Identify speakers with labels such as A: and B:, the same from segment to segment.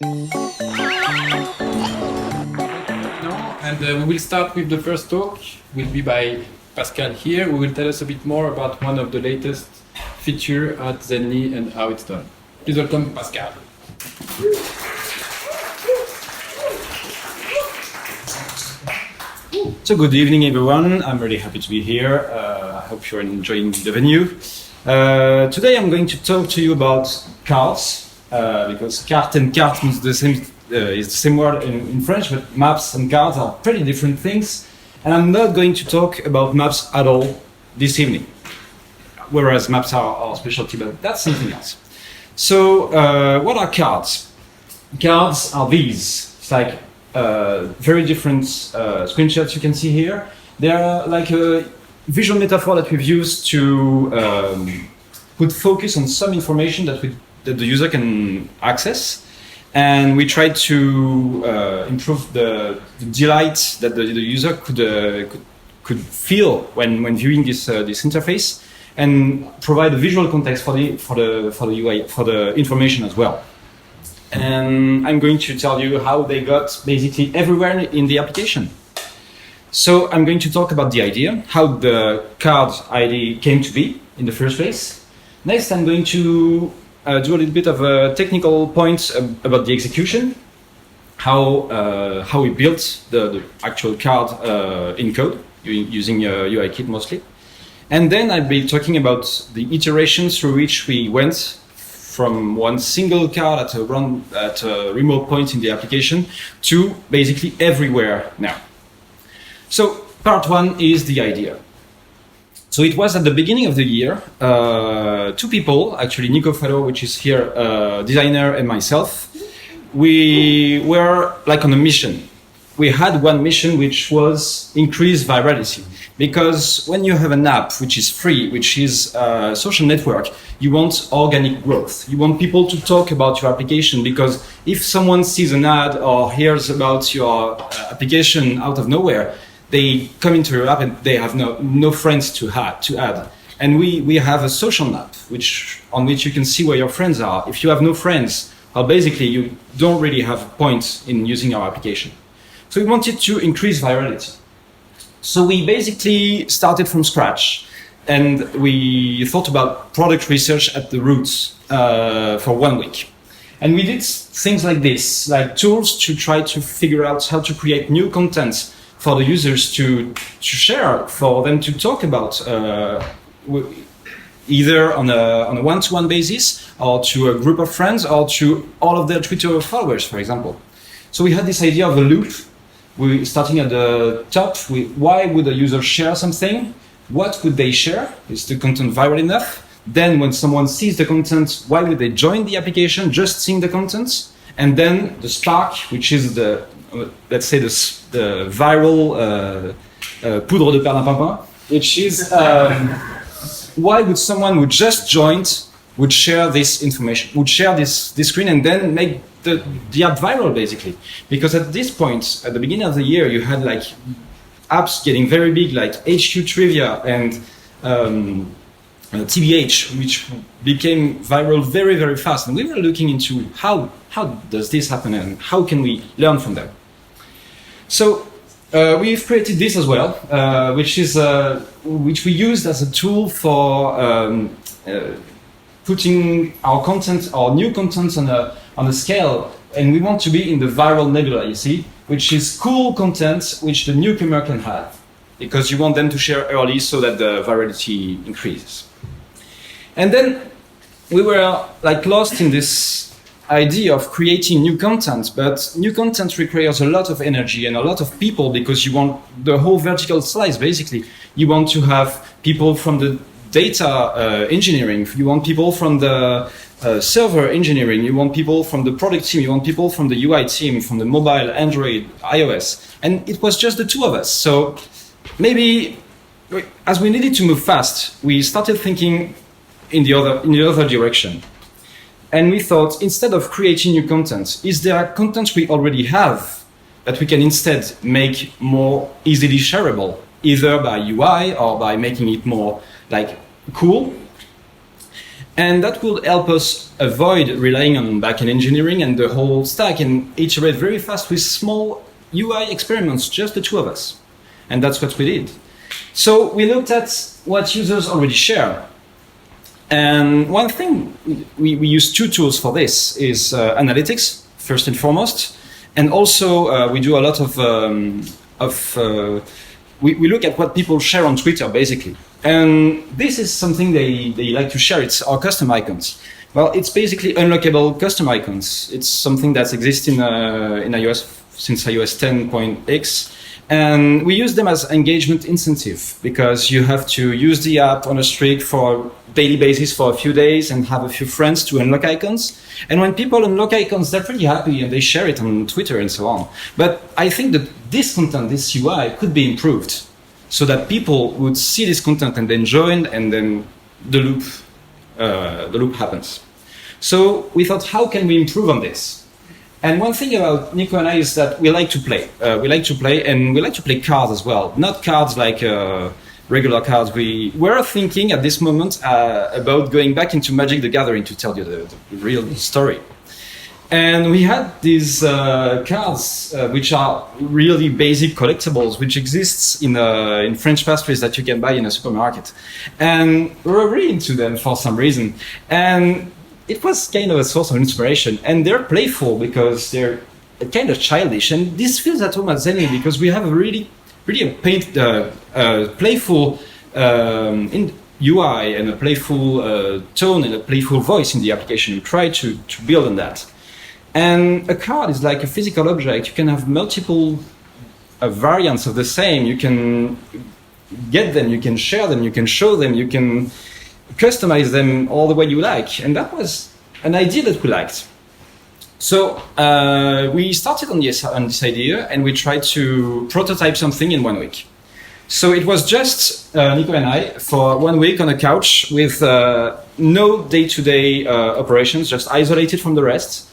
A: And we will start with the first talk. Will be by Pascal here, who will tell us a bit more about one of the latest features at Zenly and how it's done. Please welcome Pascal.
B: So good evening, everyone. I'm really happy to be here. I hope you're enjoying the venue. Today I'm going to talk to you about cards, because carte and carte means is the same word in French, but maps and cards are pretty different things. And I'm not going to talk about maps at all this evening, whereas maps are our specialty, but that's something else. So what are cards? Cards are these. It's like very different screenshots you can see here. They are like a visual metaphor that we've used to put focus on some information that the user can access. And we tried to improve the delight that the user could feel when viewing this interface, and provide a visual context for the UI, for the information as well. And I'm going to tell you how they got basically everywhere in the application. So I'm going to talk about the idea, how the card ID came to be in the first place. Next, I'm going to do a little bit of a technical points about the execution, how we built the actual card in code using UIKit mostly. And then I'll be talking about the iterations through which we went from one single card at a remote point in the application to basically everywhere now. So part one is the idea. So it was at the beginning of the year, two people, actually Nico Fado, which is here, designer, and myself, we were like on a mission. We had one mission, which was increase virality. Because when you have an app which is free, which is a social network, you want organic growth. You want people to talk about your application, because if someone sees an ad or hears about your application out of nowhere, they come into your app and they have no friends to add. And we have a social map on which you can see where your friends are. If you have no friends, basically you don't really have a point in using our application. So we wanted to increase virality. So we basically started from scratch, and we thought about product research at the roots for 1 week. And we did things like this, like tools to try to figure out how to create new content for the users to share, for them to talk about, either on a one-to-one basis, or to a group of friends, or to all of their Twitter followers, for example. So we had this idea of a loop. We starting at the top. Why would a user share something? What would they share? Is the content viral enough? Then when someone sees the content, why would they join the application just seeing the content? And then the spark, which is let's say the viral poudre de perlimpinpin, which is why would someone who just joined would share this information, would share this screen, and then make the app viral, basically. Because at this point, at the beginning of the year, you had like apps getting very big, like HQ Trivia and TBH, which became viral very, very fast. And we were looking into how does this happen and how can we learn from them. So we've created this as well, which we used as a tool for putting our content, our new content on a scale, and we want to be in the viral nebula, you see, which is cool content which the newcomer can have, because you want them to share early so that the virality increases. And then we were like lost in this idea of creating new content, but new content requires a lot of energy and a lot of people, because you want the whole vertical slice, basically. You want to have people from the data engineering, you want people from the server engineering, you want people from the product team, you want people from the UI team, from the mobile, Android, iOS. And it was just the two of us. So maybe, as we needed to move fast, we started thinking in the other direction. And we thought, instead of creating new content, is there content we already have that we can instead make more easily shareable, either by UI or by making it more like cool? And that will help us avoid relying on backend engineering and the whole stack and iterate very fast with small UI experiments, just the two of us. And that's what we did. So we looked at what users already share. And one thing, we use two tools for this, is analytics, first and foremost. And also we do a lot of we look at what people share on Twitter, basically. And this is something they like to share. It's our custom icons. Well, it's basically unlockable custom icons. It's something that exists in iOS since iOS 10.x. And we use them as engagement incentive because you have to use the app on a streak for a daily basis for a few days and have a few friends to unlock icons. And when people unlock icons, they're pretty happy and they share it on Twitter and so on. But I think that this content, this UI, could be improved so that people would see this content and then join, and then the loop happens. So we thought, how can we improve on this? And one thing about Nico and I is that we like to play. We like to play cards as well. Not cards like regular cards. We were thinking at this moment about going back into Magic the Gathering, to tell you the real story. And we had these cards, which are really basic collectibles, which exists in French pastries that you can buy in a supermarket. And we were really into them for some reason. And it was kind of a source of inspiration, and they're playful because they're kind of childish, and this feels at home at Zenly because we have a really playful in UI and a playful tone and a playful voice in the application. We try to build on that. And a card is like a physical object. You can have multiple variants of the same. You can get them, you can share them, you can show them, you can customize them all the way you like. And that was an idea that we liked. So we started on this idea, and we tried to prototype something in 1 week. So it was just Nico and I for 1 week on a couch with no day-to-day operations, just isolated from the rest.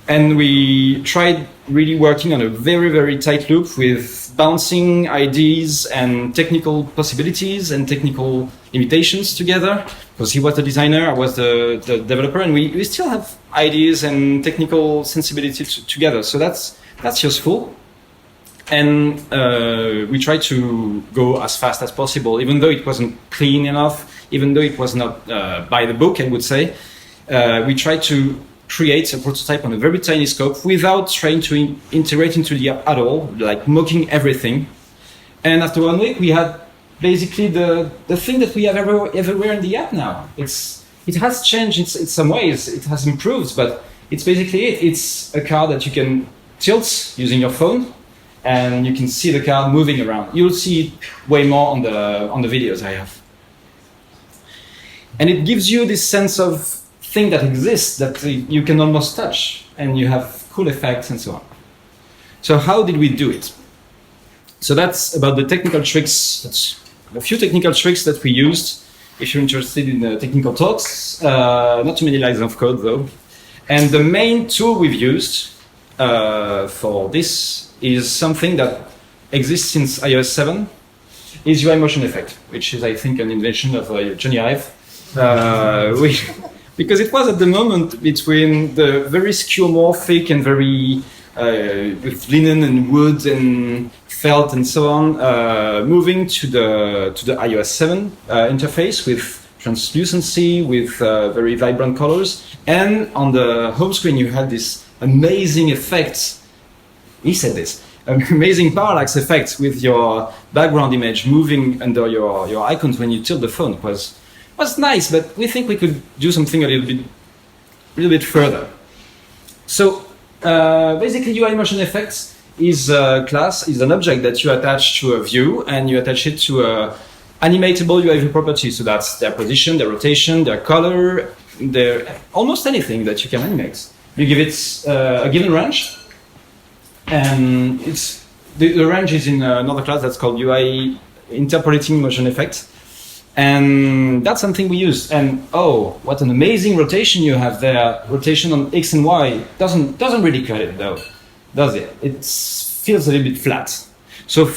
B: And we tried really working on a very, very tight loop with bouncing ideas and technical possibilities and technical limitations together, because he was the designer, I was the developer, and we still have ideas and technical sensibility together. So that's useful. And we tried to go as fast as possible, even though it wasn't clean enough, even though it was not by the book, I would say. We tried to create a prototype on a very tiny scope without trying to integrate into the app at all, like mocking everything. And after 1 week, we had basically the thing that we have everywhere in the app now. It has changed in some ways, it has improved, but it's basically it. It's a card that you can tilt using your phone, and you can see the card moving around. You'll see it way more on the videos I have. And it gives you this sense of thing that exists that you can almost touch, and you have cool effects and so on. So how did we do it? So that's about the technical tricks. That's a few technical tricks that we used. If you're interested in the technical talks, not too many lines of code though. And the main tool we've used for this is something that exists since iOS 7, is UI motion effect, which is, I think, an invention of Johnny Ive. Because it was at the moment between the very skeuomorphic and very with linen and wood and felt and so on, moving to the iOS 7 interface with translucency, with very vibrant colors, and on the home screen you had this amazing effect. He said this. Amazing parallax effect with your background image moving under your icons when you tilt the phone. It was nice, but we think we could do something a little bit further. So basically, UI motion effects is a class, is an object that you attach to a view, and you attach it to animatable UI properties. So that's their position, their rotation, their color, their almost anything that you can animate. You give it a given range, and it's the range is in another class that's called UI interpolating motion effect. And that's something we use. And oh, what an amazing rotation you have there. Rotation on X and Y doesn't really cut it though, does it? It feels a little bit flat. So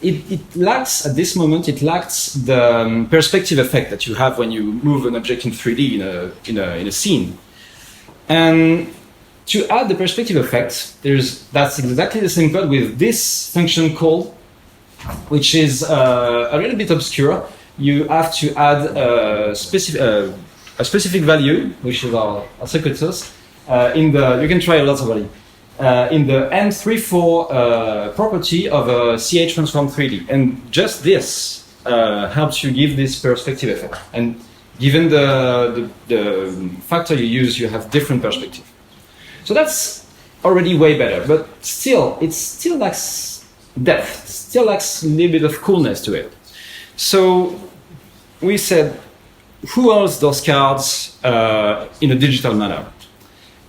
B: it lacks, at this moment, it lacks the perspective effect that you have when you move an object in 3D in a scene. And to add the perspective effect, that's exactly the same code with this function call, which is a little bit obscure. You have to add a specific value, which is our secret sauce, you can try a lot of value, in the M34 property of a CH transform 3D. And just this helps you give this perspective effect. And given the factor you use, you have different perspective. So that's already way better, but still, it still lacks depth, still lacks a little bit of coolness to it. So we said, who owns those cards in a digital manner?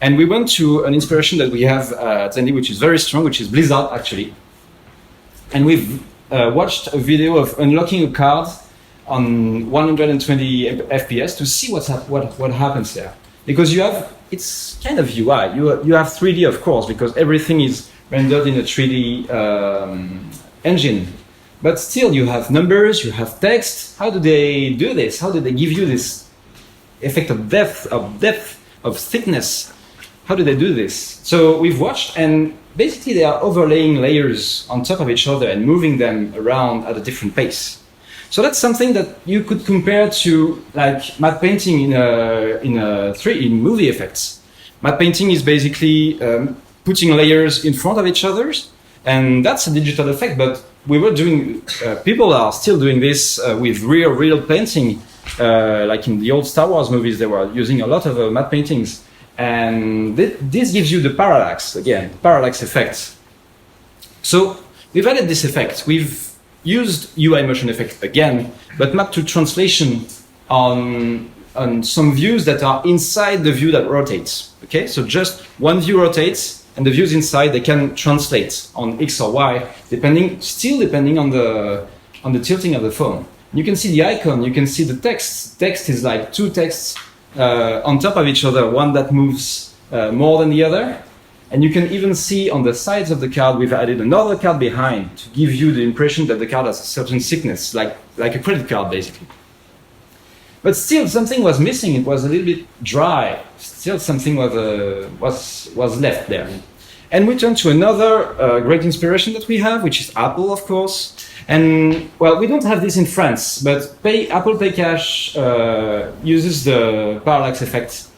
B: And we went to an inspiration that we have at Zenly, which is very strong, which is Blizzard, actually. And we've watched a video of unlocking a card on 120 FPS to see what happens there. Because it's kind of UI. You have 3D, of course, because everything is rendered in a 3D engine. But still, you have numbers, you have text. How do they do this? How do they give you this effect of depth, of thickness? How do they do this? So we've watched, and basically they are overlaying layers on top of each other and moving them around at a different pace. So that's something that you could compare to like matte painting in movie effects. Matte painting is basically putting layers in front of each other, and that's a digital effect. But we were doing, people are still doing this with real painting, like in the old Star Wars movies. They were using a lot of matte paintings, and this gives you the parallax again, parallax effect. So we've added this effect. We've used UI motion effect again, but mapped to translation on some views that are inside the view that rotates. Okay, so just one view rotates, and the views inside, they can translate on X or Y, depending on the tilting of the phone. You can see the icon, you can see the text. Text is like two texts on top of each other, one that moves more than the other. And you can even see on the sides of the card, we've added another card behind to give you the impression that the card has a certain thickness, like a credit card, basically. But still, something was missing. It was a little bit dry. Still, something was left there. And we turn to another great inspiration that we have, which is Apple, of course. And well, we don't have this in France, but Apple Pay Cash uses the parallax effect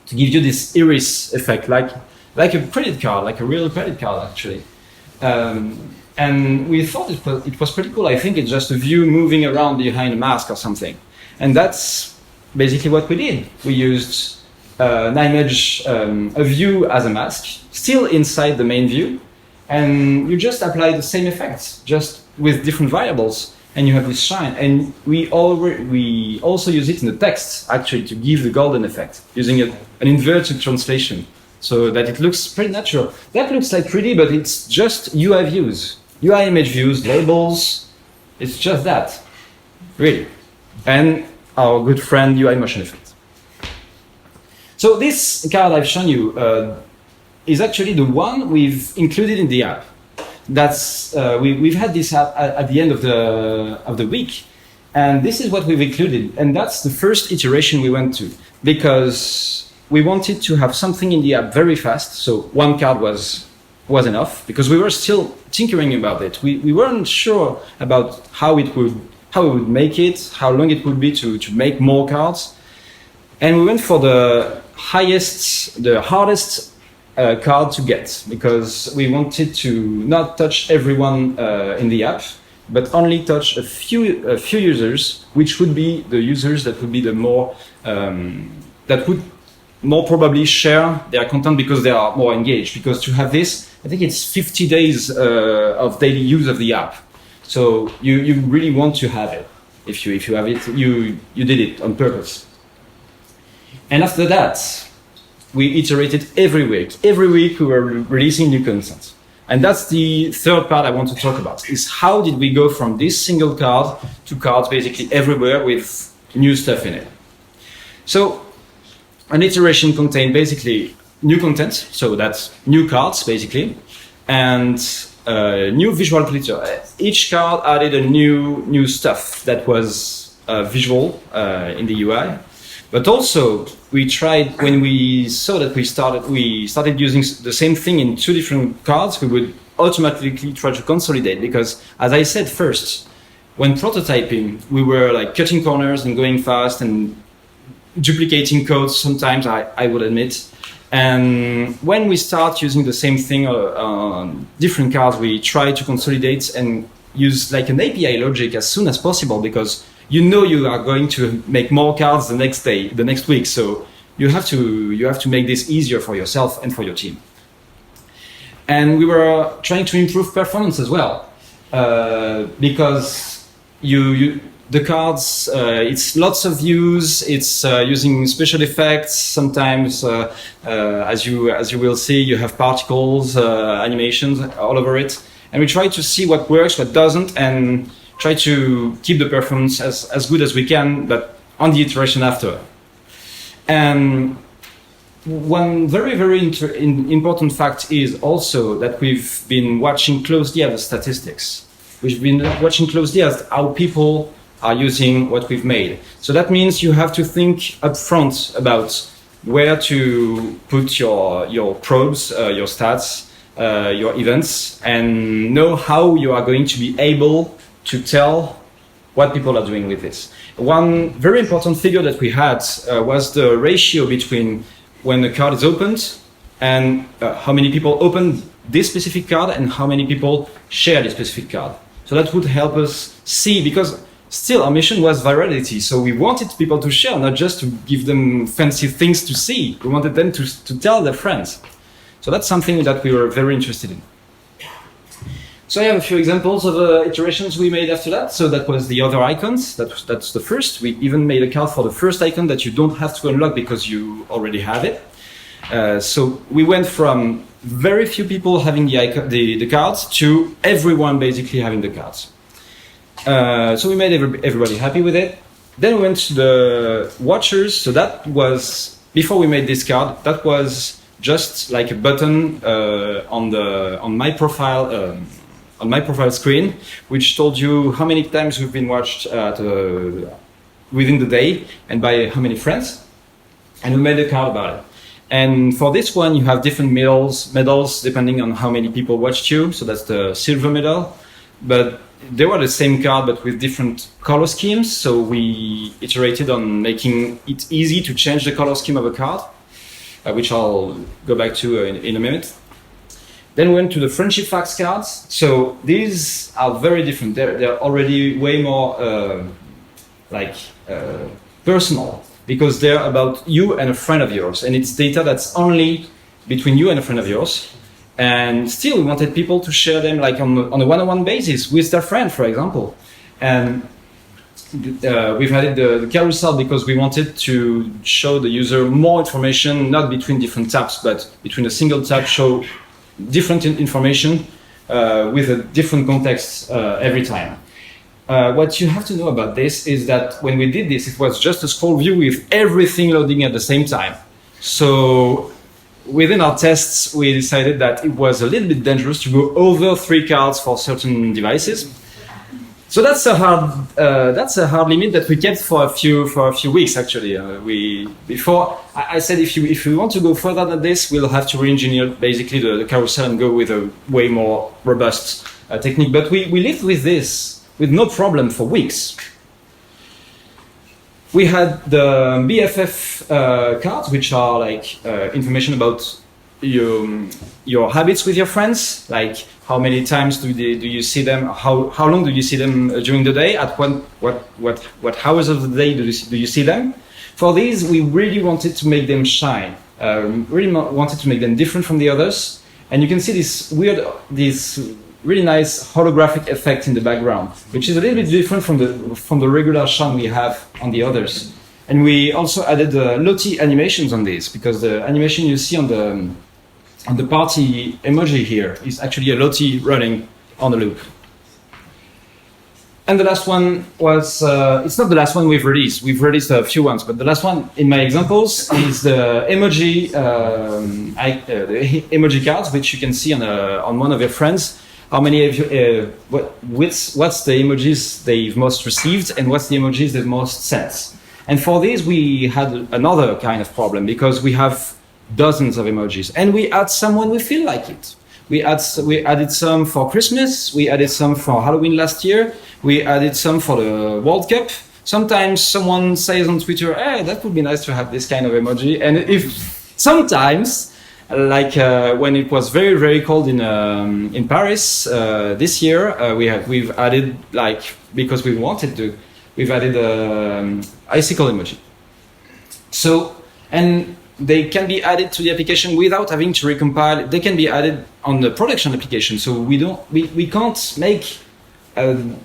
B: to give you this iris effect, like a credit card, like a real credit card, actually. And we thought it was pretty cool. I think it's just a view moving around behind a mask or something. And that's basically what we did. We used an image, a view as a mask, still inside the main view. And you just apply the same effects, just with different variables. And you have this shine. And we also use it in the text, actually, to give the golden effect, using an inverted translation, so that it looks pretty natural. That looks like 3D, but it's just UI views, UI image views, labels. It's just that, really. And our good friend UI motion effect. So this card I've shown you is actually the one we've included in the app. That's we've had this app at the end of the week, and this is what we've included. And that's the first iteration we went to, because we wanted to have something in the app very fast, so one card was enough, because we were still tinkering about it. We weren't sure about how we would make it, how long it would be to make more cards. And we went for the hardest card to get, because we wanted to not touch everyone in the app, but only touch a few users, which would be the users that would be the more, that would more probably share their content because they are more engaged. Because to have this, I think it's 50 days of daily use of the app. So you really want to have it. If you have it, you did it on purpose. And after that, we iterated every week. Every week we were releasing new content. And that's the third part I want to talk about, is how did we go from this single card to cards basically everywhere with new stuff in it. So an iteration contained basically new content, so that's new cards basically, and new visual filter. Each card added a new stuff that was visual in the UI. But also, we tried, when we saw that we started using the same thing in two different cards, we would automatically try to consolidate, because, as I said first, when prototyping, we were like cutting corners and going fast and duplicating codes sometimes, I would admit. And when we start using the same thing on different cards, we try to consolidate and use like an API logic as soon as possible, because you know you are going to make more cards the next day, the next week. So you have to make this easier for yourself and for your team. And we were trying to improve performance as well, because the cards, it's lots of views, it's using special effects. Sometimes, as you will see, you have particles, animations all over it. And we try to see what works, what doesn't, and try to keep the performance as good as we can, but on the iteration after. And one very, very important fact is also that we've been watching closely at the statistics. We've been watching closely at how people are using what we've made. So that means you have to think up front about where to put your probes, your stats, your events, and know how you are going to be able to tell what people are doing with this. One very important figure that we had was the ratio between when the card is opened and how many people open this specific card and how many people share this specific card. So that would help us see, because still our mission was virality. So we wanted people to share, not just to give them fancy things to see. We wanted them to tell their friends. So that's something that we were very interested in. So I have a few examples of iterations we made after that. So that was the other icons. That's the first. We even made a card for the first icon that you don't have to unlock because you already have it. So we went from very few people having the cards to everyone basically having the cards. So we made everybody happy with it. Then we went to the watchers. So that was, before we made this card, that was just like a button on my profile screen, which told you how many times we've been watched within the day and by how many friends. And we made a card about it. And for this one, you have different medals depending on how many people watched you. So that's the silver medal. But they were the same card, but with different color schemes. So we iterated on making it easy to change the color scheme of a card, which I'll go back to in a minute. Then we went to the friendship facts cards. So these are very different. They're already way more personal, because they're about you and a friend of yours, and it's data that's only between you and a friend of yours. And still, we wanted people to share them like on a one-on-one basis with their friend, for example. And we've added the carousel because we wanted to show the user more information, not between different tabs, but between a single tab, show different information with a different context every time. What you have to know about this is that when we did this, it was just a scroll view with everything loading at the same time. So within our tests, we decided that it was a little bit dangerous to go over 3 cards for certain devices. So that's a hard limit that we kept for a few weeks actually. I said if we want to go further than this, we'll have to re-engineer basically the carousel and go with a way more robust technique. But we lived with this with no problem for weeks. We had the BFF cards, which are like information about your habits with your friends, like how many times do you see them, how long do you see them during the day, at what hours of the day do you see them. For these, we really wanted to make them shine, really wanted to make them different from the others. And you can see this really nice holographic effect in the background, which is a little bit different from the regular shine we have on the others. And we also added Lottie animations on this, because the animation you see on the party emoji here is actually a Lottie running on the loop. And the last one was, it's not the last one we've released a few ones, but the last one in my examples is the emoji, the emoji cards, which you can see on one of your friends. how many of you, what's the emojis they've most received and what's the emojis they've most sent. And for this, we had another kind of problem because we have dozens of emojis and we add some when we feel like it. We added some for Christmas, we added some for Halloween last year, we added some for the World Cup. Sometimes someone says on Twitter, hey, that would be nice to have this kind of emoji. And if sometimes, like when it was very, very cold in Paris this year, we've added, like, because we wanted to, we've added icicle emoji. So, and they can be added to the application without having to recompile. They can be added on the production application. So we can't make an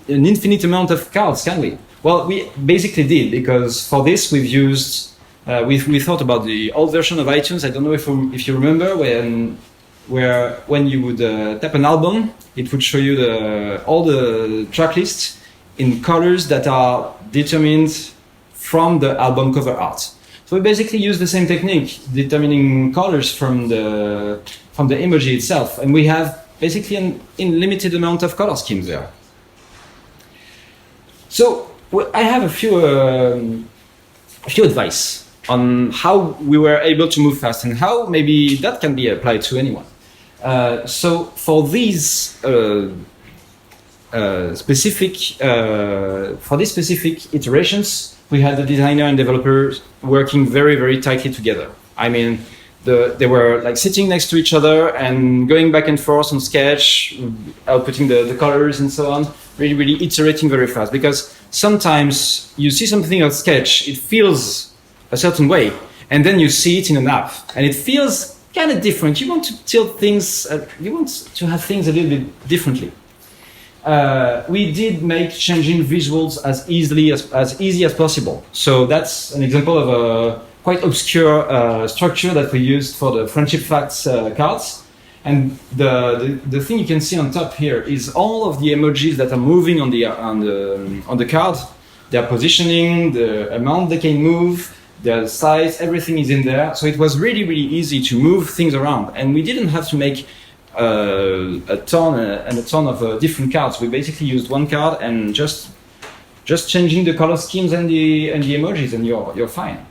B: infinite amount of cards, can we? Well, we basically did, because for this we've used, we thought about the old version of iTunes. I don't know if you remember when you would tap an album, it would show you all the track lists in colors that are determined from the album cover art. So we basically use the same technique, determining colors from the emoji itself, and we have basically an unlimited amount of color schemes there. So I have a few advice on how we were able to move fast and how maybe that can be applied to anyone. So for these specific iterations, we had the designer and developers working very, very tightly together. I mean, they were like sitting next to each other and going back and forth on Sketch, outputting the colors and so on, really, really iterating very fast. Because sometimes you see something on Sketch, it feels a certain way, and then you see it in an app, and it feels kind of different. You want to tilt things, you want to have things a little bit differently. We did make changing visuals as easy as possible. So that's an example of a quite obscure structure that we used for the friendship facts cards. And the thing you can see on top here is all of the emojis that are moving on the card. Their positioning, the amount they can move, their size, everything is in there. So it was really, really easy to move things around, and we didn't have to make a ton of different cards. We basically used one card and just changing the color schemes and the emojis, and you're fine.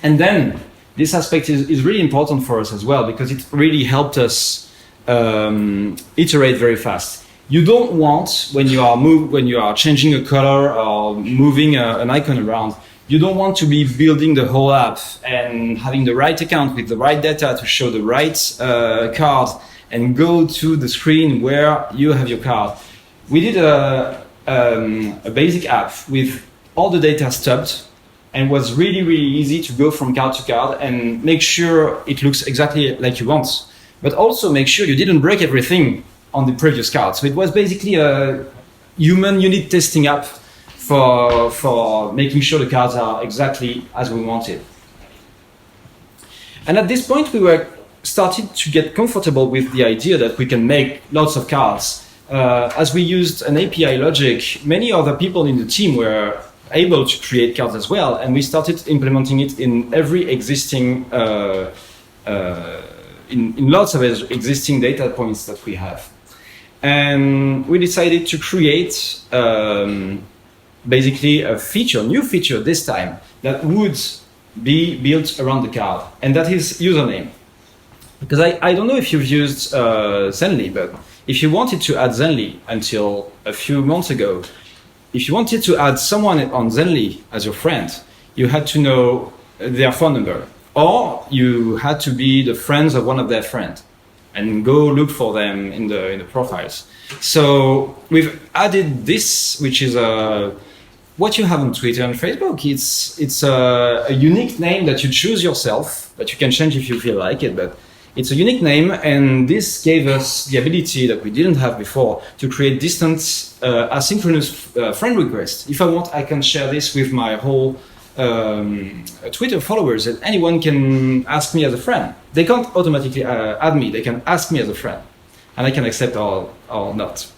B: And then this aspect is really important for us as well, because it really helped us iterate very fast. You don't want, when you are changing a color or moving an icon around, you don't want to be building the whole app and having the right account with the right data to show the right card and go to the screen where you have your card. We did a basic app with all the data stubbed, and was really, really easy to go from card to card and make sure it looks exactly like you want, but also make sure you didn't break everything on the previous card. So it was basically a human unit testing app for making sure the cards are exactly as we wanted. And at this point, we were started to get comfortable with the idea that we can make lots of cards. As we used an API logic, many other people in the team were able to create cards as well, and we started implementing it in every existing, in lots of existing data points that we have. And we decided to create basically a new feature this time that would be built around the card, and that is username. Because I don't know if you've used Zenly, but if you wanted to add Zenly until a few months ago, if you wanted to add someone on Zenly as your friend, you had to know their phone number, or you had to be the friends of one of their friends and go look for them in the profiles. So we've added this, which is what you have on Twitter and Facebook. It's a unique name that you choose yourself, that you can change if you feel like it, but it's a unique name, and this gave us the ability that we didn't have before to create distant asynchronous friend requests. If I want, I can share this with my whole Twitter followers, and anyone can ask me as a friend. They can't automatically add me, they can ask me as a friend, and I can accept or not.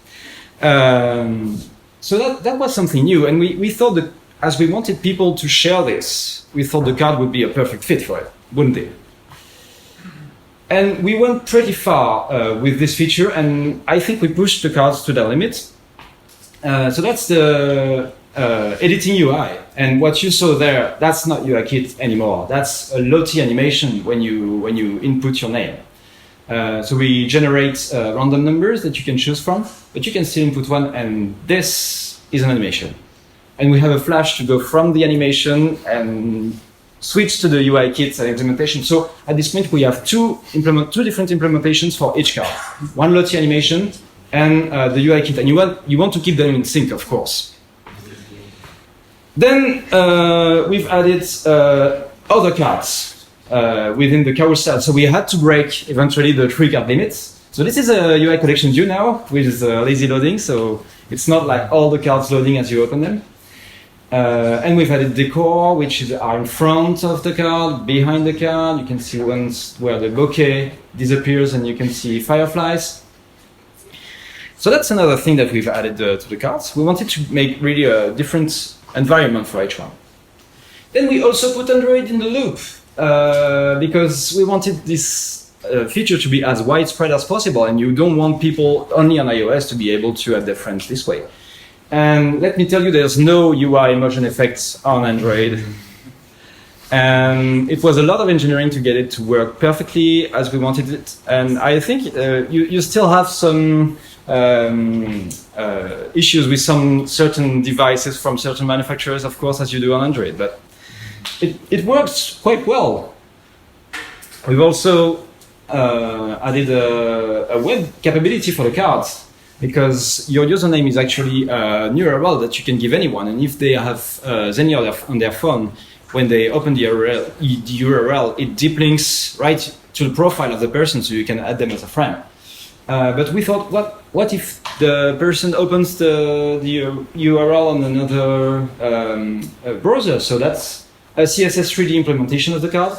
B: So that was something new, and we thought that as we wanted people to share this, we thought the card would be a perfect fit for it, wouldn't it? And we went pretty far with this feature, and I think we pushed the cards to their limit. So that's the editing UI. And what you saw there, that's not UI kit anymore. That's a Lottie animation when you input your name. So we generate random numbers that you can choose from, but you can still input one, and this is an animation. And we have a flash to go from the animation and switch to the UI kit and implementation. So at this point, we have two different implementations for each card. One Lottie animation and the UI kit. And you want to keep them in sync, of course. Then we've added other cards within the carousel. So we had to break eventually the 3-card limits. So this is a UI collection view now, which is lazy loading. So it's not like all the cards loading as you open them. And we've added decor, which are in front of the card, behind the card. You can see ones where the bouquet disappears and you can see fireflies. So that's another thing that we've added to the cards. We wanted to make really a different environment for each one. Then we also put Android in the loop because we wanted this feature to be as widespread as possible, and you don't want people only on iOS to be able to add their friends this way. And let me tell you, there's no UI motion effects on Android. And it was a lot of engineering to get it to work perfectly as we wanted it. And I think you still have some issues with some certain devices from certain manufacturers, of course, as you do on Android. But it works quite well. We've also added a web capability for the cards, because your username is actually a URL that you can give anyone. And if they have Zenly on their phone, when they open the URL, it deep links right to the profile of the person, so you can add them as a friend. But we thought, what if the person opens the URL on another browser? So that's a CSS 3D implementation of the card.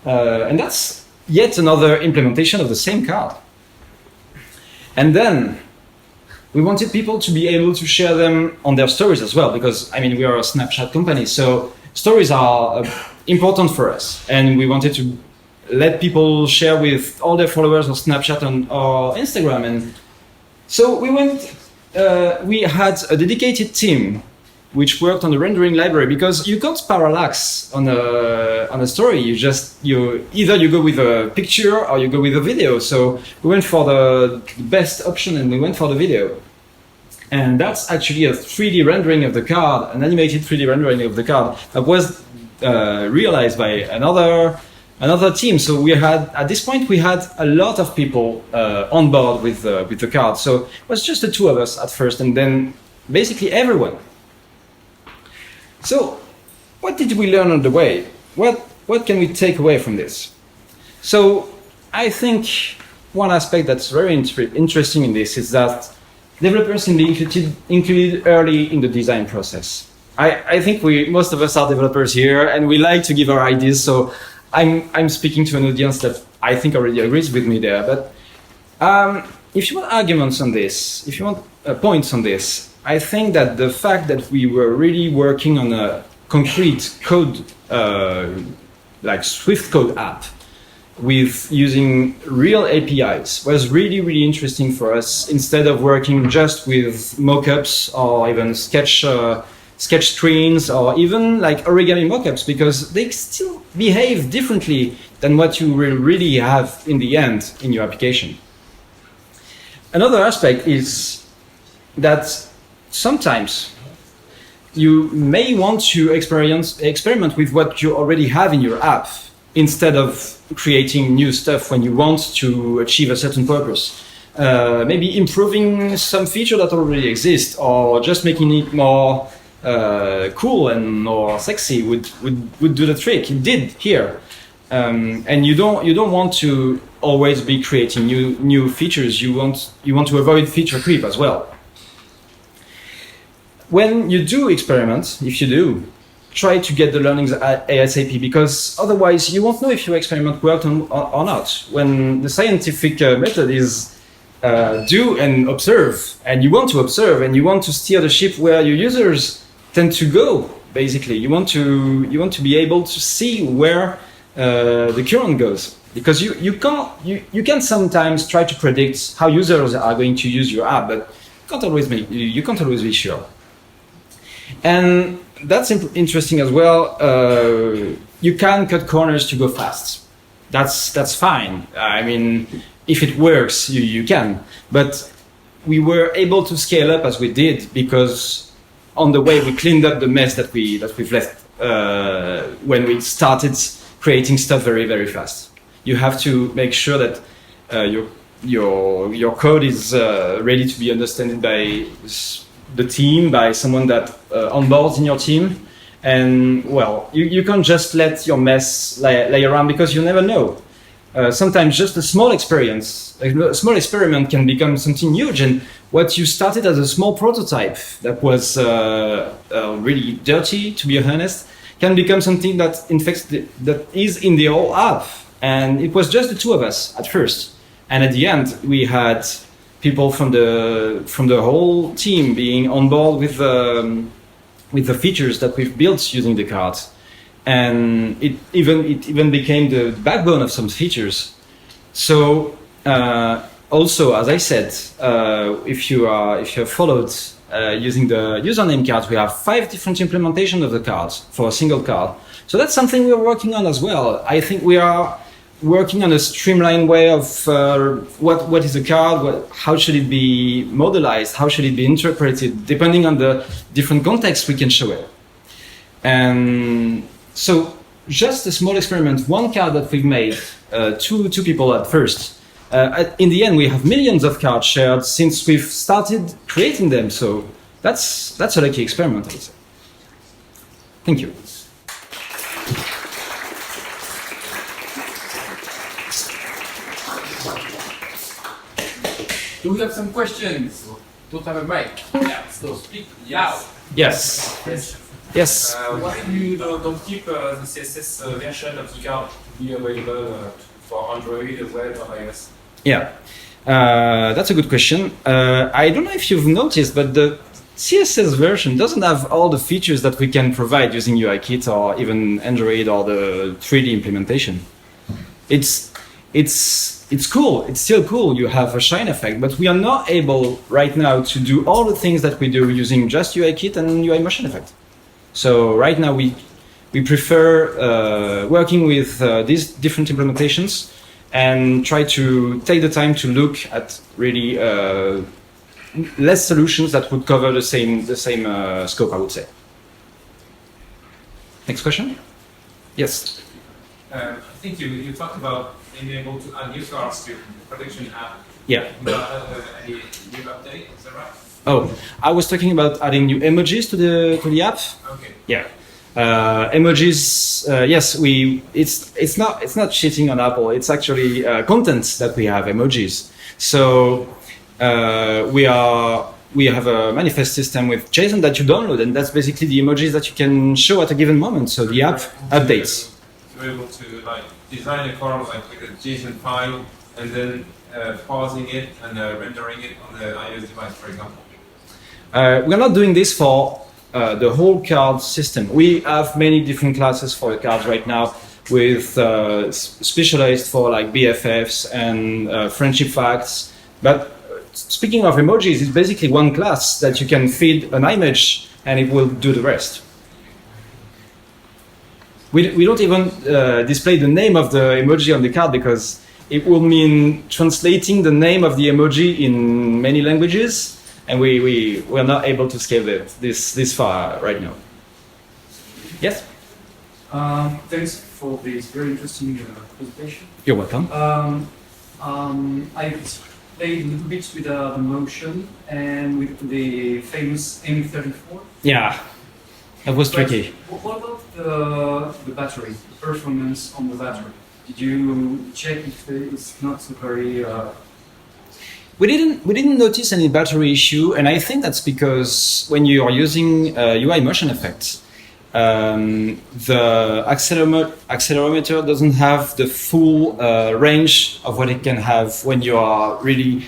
B: And that's yet another implementation of the same card. And then we wanted people to be able to share them on their stories as well, because, I mean, we are a Snapchat company, so stories are important for us. And we wanted to let people share with all their followers on Snapchat or Instagram. And so we had a dedicated team which worked on the rendering library, because you can't parallax on a story. Either you go with a picture or you go with a video. So we went for the best option, and we went for the video. And that's actually a 3D rendering of the card, an animated 3D rendering of the card that was realized by another team. So at this point we had a lot of people on board with the card. So it was just the two of us at first, and then basically everyone. So what did we learn on the way? What can we take away from this? So I think one aspect that's very interesting in this is that developers can be included early in the design process. I think most of us are developers here, and we like to give our ideas. So I'm speaking to an audience that I think already agrees with me there. But if you want arguments on this, if you want points on this, I think that the fact that we were really working on a concrete code, like Swift code app, with using real APIs was really, really interesting for us, instead of working just with mockups or even sketch screens or even like origami mockups, because they still behave differently than what you will really have in the end in your application. Another aspect is that sometimes you may want to experiment with what you already have in your app, instead of creating new stuff when you want to achieve a certain purpose. Maybe improving some feature that already exists, or just making it more cool and more sexy would do the trick. It did here. And you don't want to always be creating new features. You want to avoid feature creep as well. When you do experiment, if you do, try to get the learnings ASAP, because otherwise you won't know if your experiment worked or not. When the scientific method is do and observe, and you want to observe, and you want to steer the ship where your users tend to go. Basically, you want to be able to see where the current goes. because you can sometimes try to predict how users are going to use your app, but you can't always be sure. And that's interesting as well. You can cut corners to go fast. That's fine. I mean, if it works, you can. But we were able to scale up as we did because on the way we cleaned up the mess that we've left when we started creating stuff very, very fast. You have to make sure that your code is ready to be understood by the team, by someone that onboards in your team. And well, you can't just let your mess lay around because you never know. Sometimes just a small experiment can become something huge. And what you started as a small prototype that was really dirty, to be honest, can become something that in fact that is in the whole app. And it was just the two of us at first. And at the end, we had people from the whole team being on board with the features that we've built using the card. And it even became the backbone of some features. So also, as I said, if you have followed using the username card, we have 5 different implementations of the cards for a single card. So that's something we're working on as well. I think we are working on a streamlined way of what is a card, how should it be modelized, how should it be interpreted, depending on the different contexts we can show it. And so just a small experiment, one card that we've made, two people at first. In the end, we have millions of cards shared since we've started creating them. So that's a lucky experiment, I would say. Thank you.
A: Do we have some questions? Don't have a mic. Yeah, so speak loud.
B: Yes. Yes.
C: Why you don't keep the CSS version of the card to be available for Android as well or iOS?
B: Yeah, that's a good question. I don't know if you've noticed, but the CSS version doesn't have all the features that we can provide using UIKit or even Android or the 3D implementation. It's cool. It's still cool. You have a shine effect, but we are not able right now to do all the things that we do using just UIKit and UI motion effect. So right now we prefer working with these different implementations and try to take the time to look at really less solutions that would cover the same scope, I would say. Next question? Yes.
C: I think you talked about being able to add new cards to the production app.
B: Yeah.
C: Any new update? Is that right?
B: Oh, I was talking about adding new emojis to the app.
C: Okay.
B: Yeah. Emojis. Yes, it's not cheating on Apple. It's actually content that we have emojis. So we have a manifest system with JSON that you download, and that's basically the emojis that you can show at a given moment. So the app updates.
C: To be able to like design a card like with a JSON file and then pausing it and rendering it on the iOS device, for example.
B: We're not doing this for the whole card system. We have many different classes for the cards right now, with specialized for like BFFs and friendship facts. But speaking of emojis, it's basically one class that you can feed an image and it will do the rest. We don't even display the name of the emoji on the card because it will mean translating the name of the emoji in many languages, and we're not able to scale this far right now. Yes?
D: Thanks for this very interesting presentation.
B: You're welcome.
D: I played a little bit with the motion and with the famous M34.
B: Yeah, that was tricky.
D: What about the battery, the performance on the battery? Did you check if it's not so very...
B: We didn't notice any battery issue, and I think that's because when you are using UI motion effects, the accelerometer doesn't have the full range of what it can have when you are really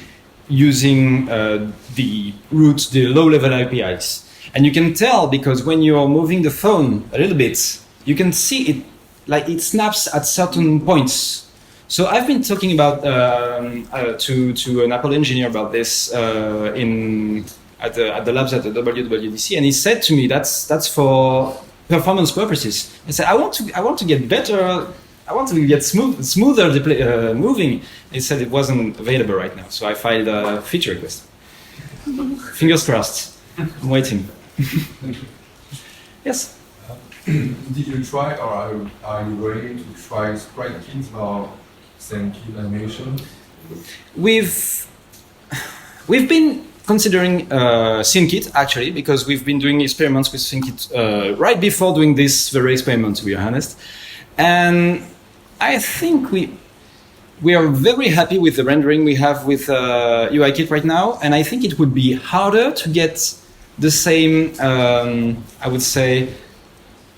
B: using the low-level APIs. And you can tell because when you are moving the phone a little bit, you can see it like it snaps at certain points. So I've been talking about to an Apple engineer about this at the labs at the WWDC, and he said to me that's for performance purposes. I said I want to get better. I want to get smoother moving. He said it wasn't available right now, so I filed a feature request. Fingers crossed. I'm waiting. Yes.
E: Did you try, or are you going to try sprite kits or same kit animation?
B: We've been considering SceneKit actually, because we've been doing experiments with SceneKit right before doing this very experiment, to be honest. And I think we are very happy with the rendering we have with UIKit right now, and I think it would be harder to get the same, I would say,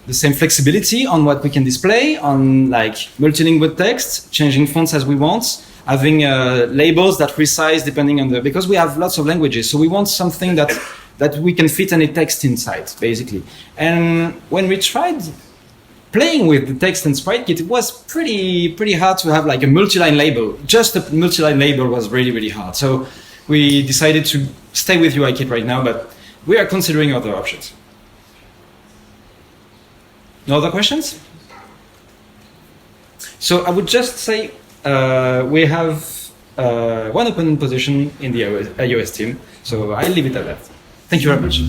B: the same flexibility on what we can display, on like multilingual text, changing fonts as we want, having labels that resize depending on because we have lots of languages, so we want something that we can fit any text inside, basically. And when we tried playing with the text and SpriteKit, it was pretty hard to have like a multi-line label. Just a multi-line label was really hard. So we decided to stay with UIKit right now, but we are considering other options. No other questions? So I would just say we have one open position in the iOS team, so I'll leave it at that. Thank you very much.